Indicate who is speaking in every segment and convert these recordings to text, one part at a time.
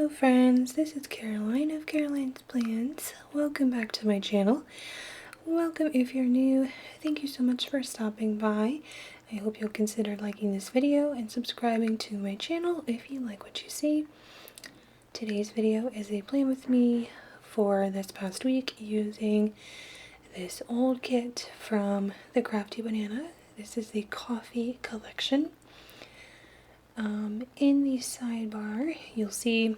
Speaker 1: Hello friends, this is Caroline of Caroline's Plans. Welcome back to my channel. Welcome if you're new. Thank you so much for stopping by. I hope you'll consider liking this video and subscribing to my channel if you like what you see. Today's video is a plan with me for this past week using this old kit from the Crafty Banana. This is the coffee collection. In the sidebar, you'll see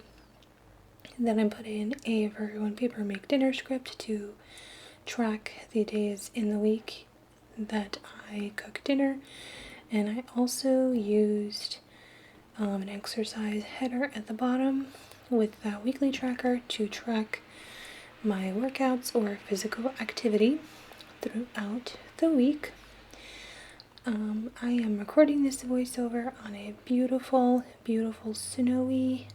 Speaker 1: that I'm putting a For Everyone Paper Make Dinner script to track the days in the week that I cook dinner, and I also used an exercise header at the bottom with that weekly tracker to track my workouts or physical activity throughout the week. I am recording this voiceover on a beautiful, beautiful snowy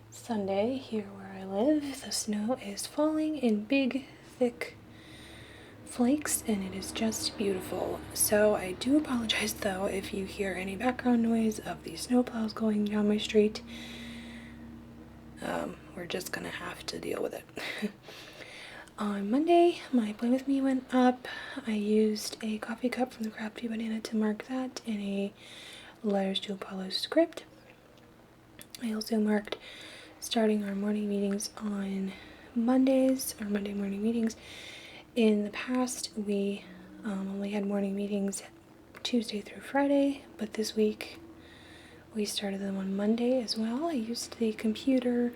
Speaker 1: Sunday here where I live. The snow is falling in big, thick flakes and it is just beautiful. So I do apologize though if you hear any background noise of the snowplows going down my street. We're just gonna have to deal with it. On Monday, my plan with me went up. I used a coffee cup from the Crafty Banana to mark that in a Letters to Apollo script. I also marked starting our morning meetings on Mondays, our Monday morning meetings. In the past, we only had morning meetings Tuesday through Friday, but this week we started them on Monday as well. I used the computer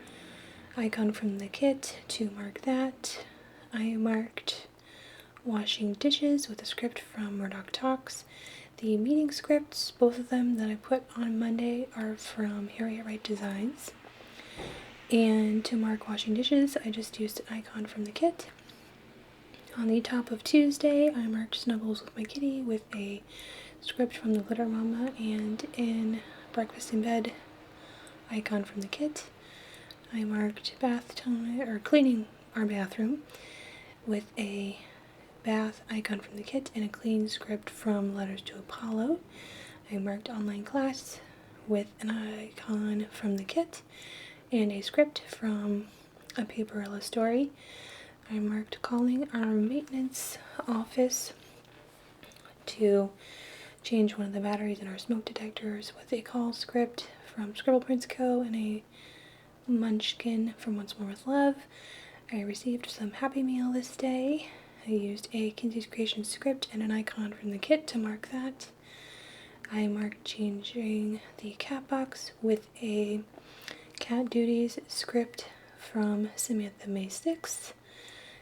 Speaker 1: icon from the kit to mark that. I marked washing dishes with a script from Murdoch Talks. The meeting scripts, both of them that I put on Monday, are from Harriet Wright Designs. And to mark washing dishes, I just used an icon from the kit. On the top of Tuesday, I marked Snuggles with my kitty with a script from the Litter Mama and in Breakfast in Bed icon from the kit. I marked bath time or cleaning our bathroom with a bath icon from the kit and a clean script from Letters to Apollo. I marked online class with an icon from the kit and a script from a Paperella story. I marked calling our maintenance office to change one of the batteries in our smoke detectors with a call script from Scribble Prints Co. and a munchkin from Once More with Love. I received some Happy Meal this day. I used a Kinsey's Creation script and an icon from the kit to mark that. I marked changing the cat box with a Cat Duties script from Samantha May 6.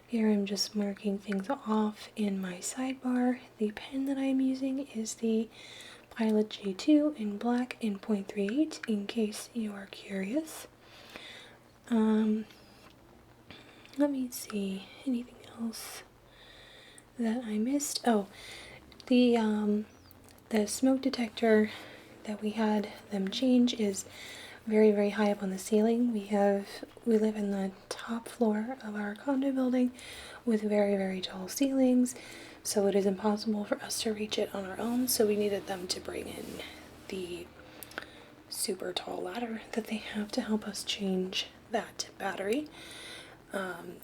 Speaker 1: Here I'm just marking things off in my sidebar. The pen that I'm using is the Pilot J2 in black in .38 in case you are curious. Let me see, anything else that I missed? Oh, the smoke detector that we had them change is very, very high up on the ceiling. We live in the top floor of our condo building with very, very tall ceilings, so it is impossible for us to reach it on our own, so we needed them to bring in the super tall ladder that they have to help us change that battery.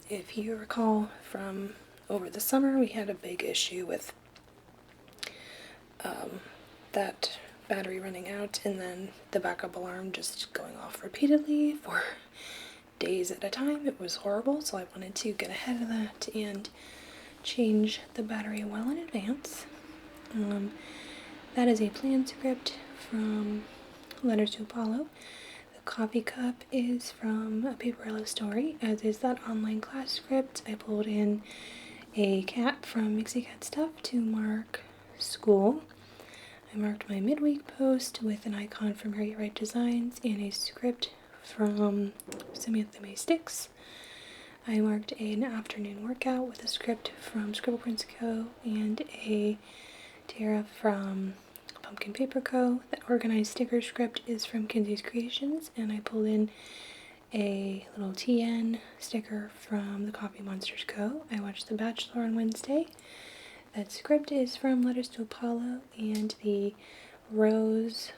Speaker 1: If you recall from over the summer, we had a big issue with that battery running out and then the backup alarm just going off repeatedly for days at a time. It was horrible, so I wanted to get ahead of that and change the battery well in advance. That is a plan script from Letters to Apollo. The coffee cup is from a Paperella story, as is that online class script. I pulled in a cat from Mixie Cat Stuff to mark school. I marked my midweek post with an icon from Harriet Wright Designs and a script from Samantha May 6. I marked an afternoon workout with a script from Scribble Prints Co. and a Tara from Pumpkin Paper Co. The organized sticker script is from Kinsey's Creations, and I pulled in a little TN sticker from the Coffee Monsters Co. I watched The Bachelor on Wednesday. That script is from Letters to Apollo, and the rose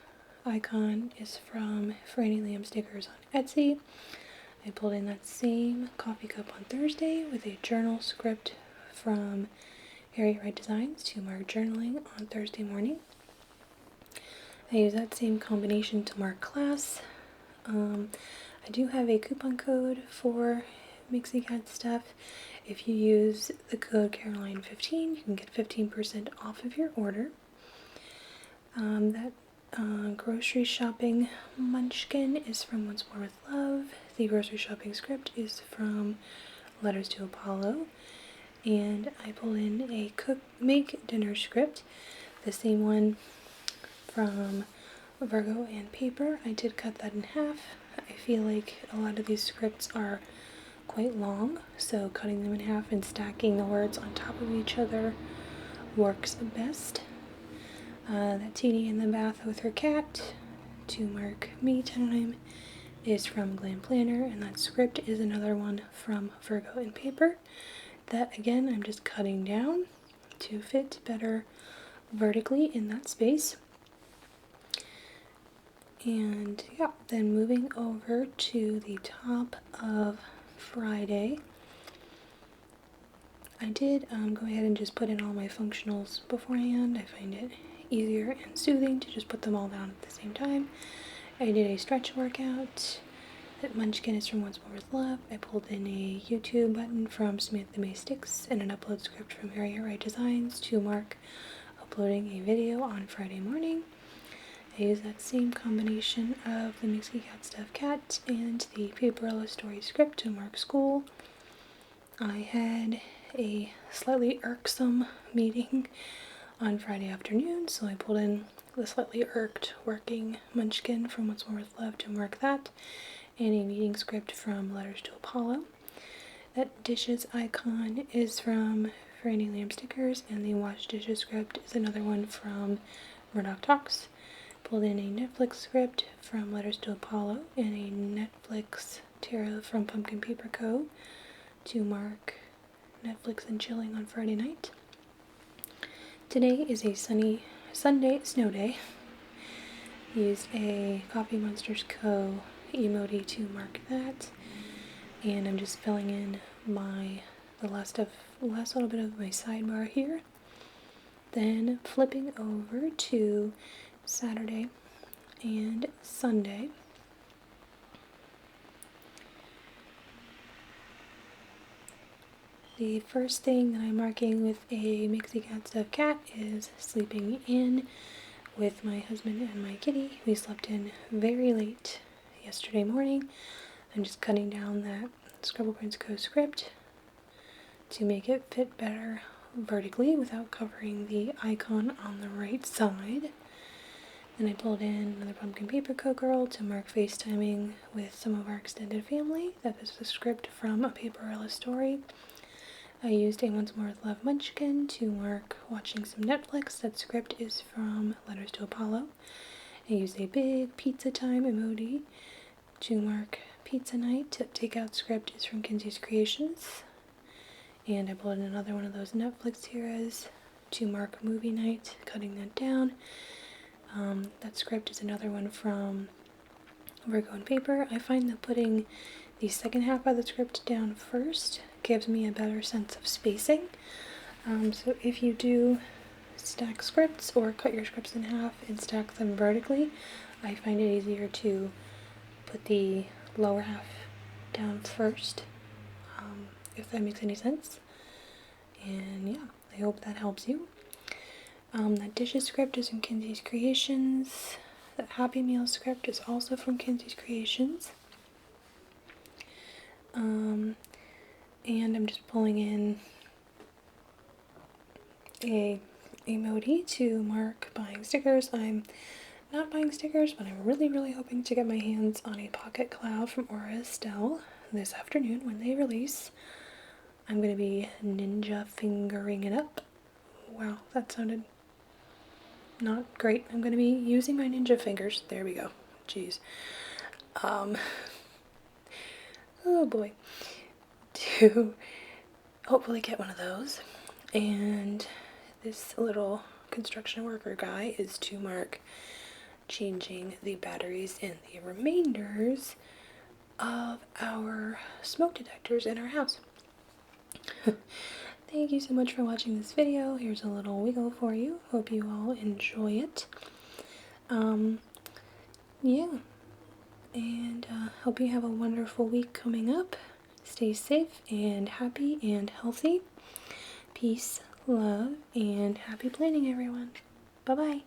Speaker 1: icon is from Franny Lamb stickers on Etsy. I pulled in that same coffee cup on Thursday with a journal script from Harriet Wright Designs to mark journaling on Thursday morning. I use that same combination to mark class. I do have a coupon code for Mixie Cat stuff. If you use the code Caroline15, you can get 15% off of your order. That grocery shopping munchkin is from Once More with Love. The grocery shopping script is from Letters to Apollo. And I pulled in a make dinner script, the same one from Virgo and Paper. I did cut that in half. I feel like a lot of these scripts are quite long, so cutting them in half and stacking the words on top of each other works best. That Teeny in the bath with her cat to mark me time is from Glam Planner, and that script is another one from Virgo and Paper. That again, I'm just cutting down to fit better vertically in that space. And yeah, then moving over to the top of Friday, I did go ahead and just put in all my functionals beforehand. I find it easier and soothing to just put them all down at the same time. I did a stretch workout. That munchkin is from Once More with Love. I pulled in a YouTube button from Samantha May Sticks and an upload script from Harriet Wright Designs to mark uploading a video on Friday morning. I used that same combination of the Mixie Cat Stuff Cat and the Paperella Story script to mark school. I had a slightly irksome meeting on Friday afternoon, so I pulled in the slightly irked working munchkin from Once More with Love to mark that, and a meeting script from Letters to Apollo. That dishes icon is from Franny Lamb Stickers, and the wash dishes script is another one from Murdoch Talks. Pulled in a Netflix script from Letters to Apollo and a Netflix tarot from Pumpkin Paper Co. to mark Netflix and chilling on Friday night. Today is a sunny Sunday snow day. Used a Coffee Monsters Co. emoji to mark that, and I'm just filling in the last little bit of my sidebar here. Then flipping over to Saturday and Sunday. The first thing that I'm marking with a Mixie Cat Stuff Cat is sleeping in with my husband and my kitty. We slept in very late yesterday morning. I'm just cutting down that Scribble Prints Co. script to make it fit better vertically without covering the icon on the right side. Then I pulled in another Pumpkin Paper Co. girl to mark FaceTiming with some of our extended family. That is the script from A Paperella Story. I used a Once More with Love munchkin to mark watching some Netflix. That script is from Letters to Apollo. I used a big pizza time emoji to mark pizza night. That takeout script is from Kinsey's Creations. And I pulled in another one of those Netflix tiras to mark movie night, cutting that down. That script is another one from Virgo and Paper. I find that putting the second half of the script down first gives me a better sense of spacing. So if you do stack scripts or cut your scripts in half and stack them vertically, I find it easier to put the lower half down first, if that makes any sense. And yeah, I hope that helps you. That dishes script is from Kinsey's Creations. That Happy Meal script is also from Kinsey's Creations. And I'm just pulling in a emoji to mark buying stickers. I'm not buying stickers, but I'm really hoping to get my hands on a Pocket Cloud from Aura Estelle this afternoon when they release. I'm going to be ninja fingering it up. Wow, that sounded not great. I'm going to be using my ninja fingers. There we go. Jeez. Oh boy. To hopefully get one of those. And this little construction worker guy is to mark changing the batteries in the remainders of our smoke detectors in our house. Thank you so much for watching this video. Here's a little wiggle for you. Hope you all enjoy it. Yeah. And hope you have a wonderful week coming up. Stay safe and happy and healthy. Peace, love, and happy planning, everyone. Bye-bye.